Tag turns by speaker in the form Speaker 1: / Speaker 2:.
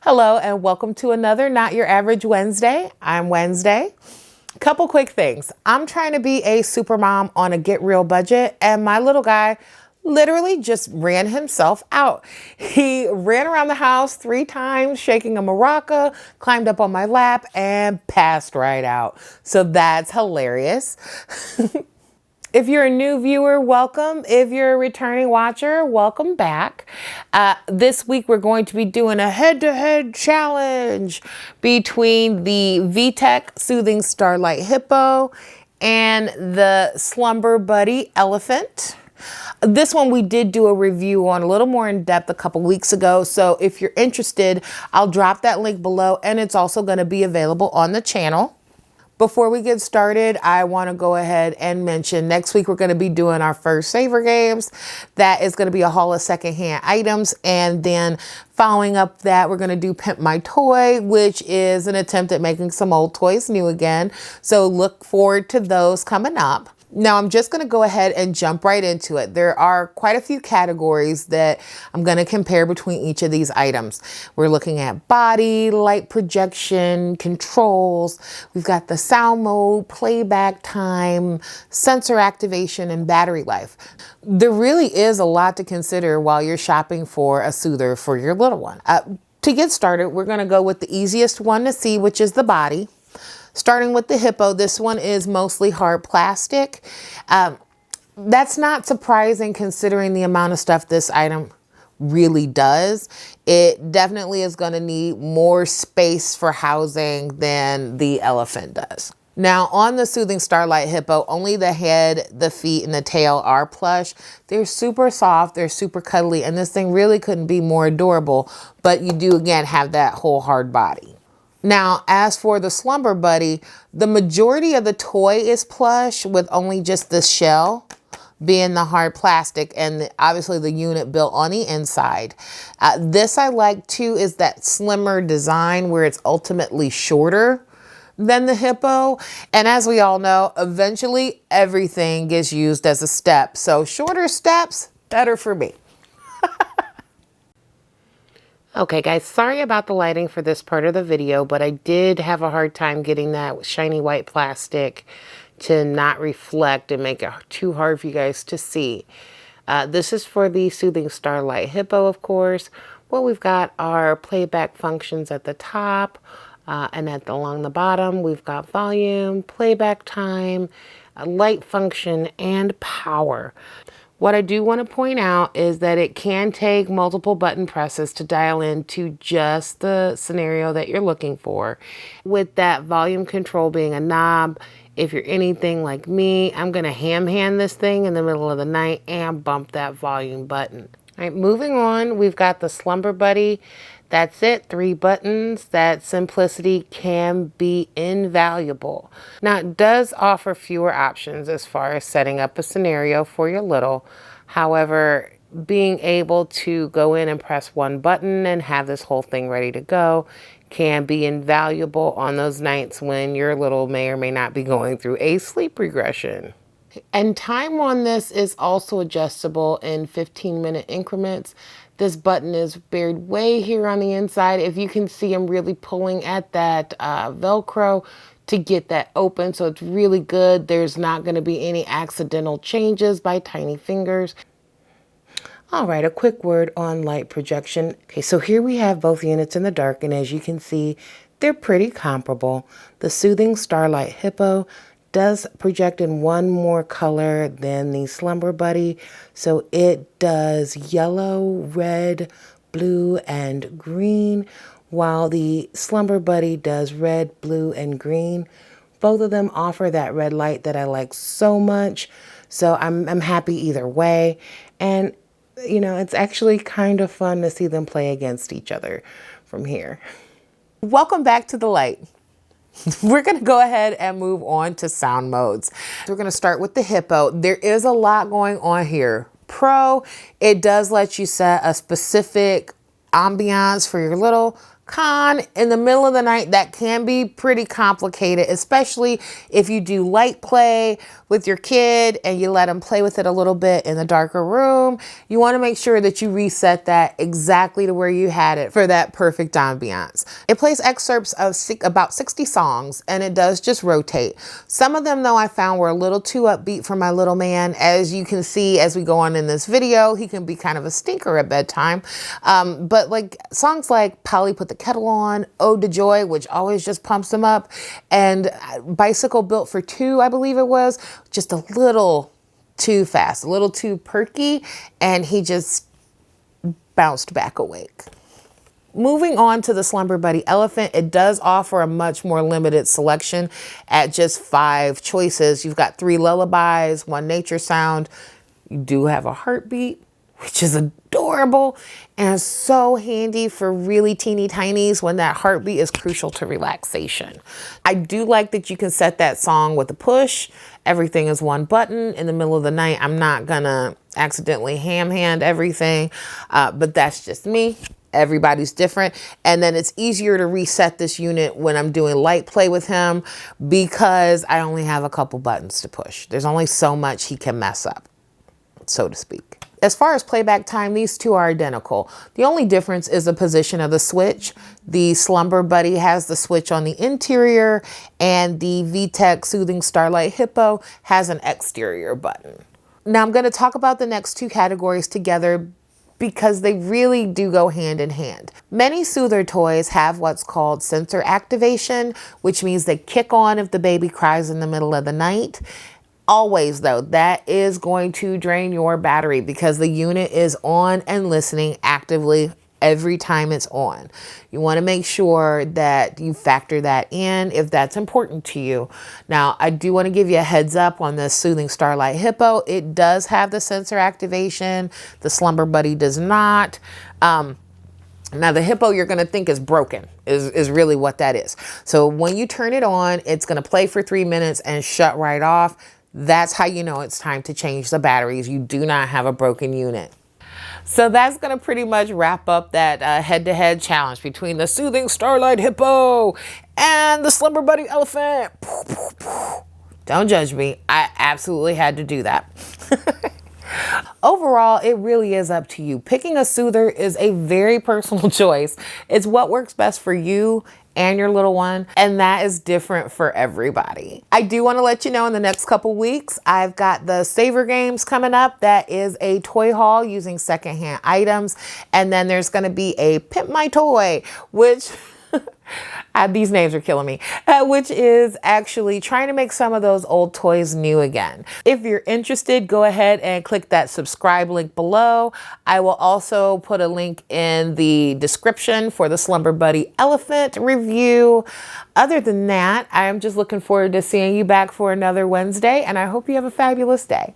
Speaker 1: Hello and welcome to another Not Your Average Wednesday. I'm Wednesday. Couple quick things. I'm trying to be a super mom on a get real budget, and my little guy literally just ran himself out. He ran around the house 3 times, shaking a maraca, climbed up on my lap, and passed right out. So that's hilarious. If you're a new viewer, welcome. If you're a returning watcher, welcome back. This week, we're going to be doing a head-to-head challenge between the VTech Soothing Starlight Hippo and the Slumber Buddy Elephant. This one we did do a review on a little more in depth a couple weeks ago. So if you're interested, I'll drop that link below, and it's also going to be available on the channel. Before we get started, I want to go ahead and mention next week we're going to be doing our first Saver Games. That is going to be a haul of secondhand items. And then following up that, we're going to do Pimp My Toy, which is an attempt at making some old toys new again. So look forward to those coming up. Now, I'm just going to go ahead and jump right into it. There are quite a few categories that I'm going to compare between each of these items. We're looking at body, light projection, controls. We've got the sound mode, playback time, sensor activation, and battery life. There really is a lot to consider while you're shopping for a soother for your little one. To get started, we're going to go with the easiest one to see, which is the body. Starting with the Hippo, this one is mostly hard plastic. That's not surprising considering the amount of stuff this item really does. It definitely is going to need more space for housing than the elephant does. Now, on the Soothing Starlight Hippo, only the head, the feet, and the tail are plush. They're super soft, they're super cuddly, and this thing really couldn't be more adorable, but you do, again, have that whole hard body. Now, as for the Slumber Buddy, the majority of the toy is plush with only just the shell being the hard plastic and obviously the unit built on the inside. This I like too is that slimmer design where it's ultimately shorter than the Hippo. And as we all know, eventually everything gets used as a step. So shorter steps, better for me. Okay guys, sorry about the lighting for this part of the video, but I did have a hard time getting that shiny white plastic to not reflect and make it too hard for you guys to see. This is for the Soothing Starlight Hippo, of course. What we've got are playback functions at the top and along the bottom. We've got volume, playback time, light function, and power. What I do want to point out is that it can take multiple button presses to dial into just the scenario that you're looking for. With that volume control being a knob, if you're anything like me, I'm going to hand this thing in the middle of the night and bump that volume button. All right, moving on, we've got the Slumber Buddy. That's it, 3 buttons. That simplicity can be invaluable. Now, it does offer fewer options as far as setting up a scenario for your little. However, being able to go in and press 1 button and have this whole thing ready to go can be invaluable on those nights when your little may or may not be going through a sleep regression. And time on this is also adjustable in 15-minute increments. This button is buried way here on the inside. If you can see, I'm really pulling at that Velcro to get that open. So it's really good. There's not going to be any accidental changes by tiny fingers. All right, a quick word on light projection. Okay, so here we have both units in the dark, and as you can see, they're pretty comparable. The Soothing Starlight Hippo does project in one more color than the Slumber Buddy. So it does yellow, red, blue, and green, while the Slumber Buddy does red, blue, and green. Both of them offer that red light that I like so much. So I'm happy either way. And, you know, it's actually kind of fun to see them play against each other from here. Welcome back to the light. We're going to go ahead and move on to sound modes. We're going to start with the Hippo. There is a lot going on here. Pro, it does let you set a specific ambiance for your little. Con, in the middle of the night, that can be pretty complicated, especially if you do light play with your kid and you let them play with it a little bit in the darker room. You want to make sure that you reset that exactly to where you had it for that perfect ambiance. It plays excerpts of about 60 songs, and it does just rotate. Some of them, though, I found were a little too upbeat for my little man. As you can see as we go on in this video, he can be kind of a stinker at bedtime. But like songs like Polly Put the Kettle On, Ode to Joy, which always just pumps him up, and Bicycle Built for Two, I believe it was, just a little too fast, a little too perky, and he just bounced back awake. Moving on to the Slumber Buddy Elephant, it does offer a much more limited selection at just 5 choices. You've got 3 lullabies, 1 nature sound. You do have a heartbeat, which is adorable and so handy for really teeny tinies when that heartbeat is crucial to relaxation. I do like that you can set that song with a push. Everything is 1 button. In the middle of the night, I'm not gonna accidentally ham hand everything, but that's just me. Everybody's different. And then it's easier to reset this unit when I'm doing light play with him because I only have a couple buttons to push. There's only so much he can mess up, so to speak. As far as playback time, these two are identical. The only difference is the position of the switch. The Slumber Buddy has the switch on the interior, and the VTech Soothing Starlight Hippo has an exterior button. Now I'm going to talk about the next 2 categories together because they really do go hand in hand. Many soother toys have what's called sensor activation, which means they kick on if the baby cries in the middle of the night. Always, though, that is going to drain your battery because the unit is on and listening actively every time it's on. You want to make sure that you factor that in if that's important to you. Now, I do want to give you a heads up on the Soothing Starlight Hippo. It does have the sensor activation. The Slumber Buddy does not. Now, the Hippo you're going to think is broken is really what that is. So when you turn it on, it's going to play for 3 minutes and shut right off. That's how you know it's time to change the batteries. You do not have a broken unit. So that's going to pretty much wrap up that head-to-head challenge between the Soothing Starlight Hippo and the Slumber Buddy Elephant. Don't judge me. I absolutely had to do that. Overall, it really is up to you. Picking a soother is a very personal choice. It's what works best for you and your little one, and that is different for everybody. I do want to let you know in the next couple weeks, I've got the Saver Games coming up. That is a toy haul using secondhand items, and then there's going to be a Pimp My Toy, which these names are killing me, which is actually trying to make some of those old toys new again. If you're interested, go ahead and click that subscribe link below. I will also put a link in the description for the Slumber Buddy Elephant review. Other than that, I am just looking forward to seeing you back for another Wednesday, and I hope you have a fabulous day.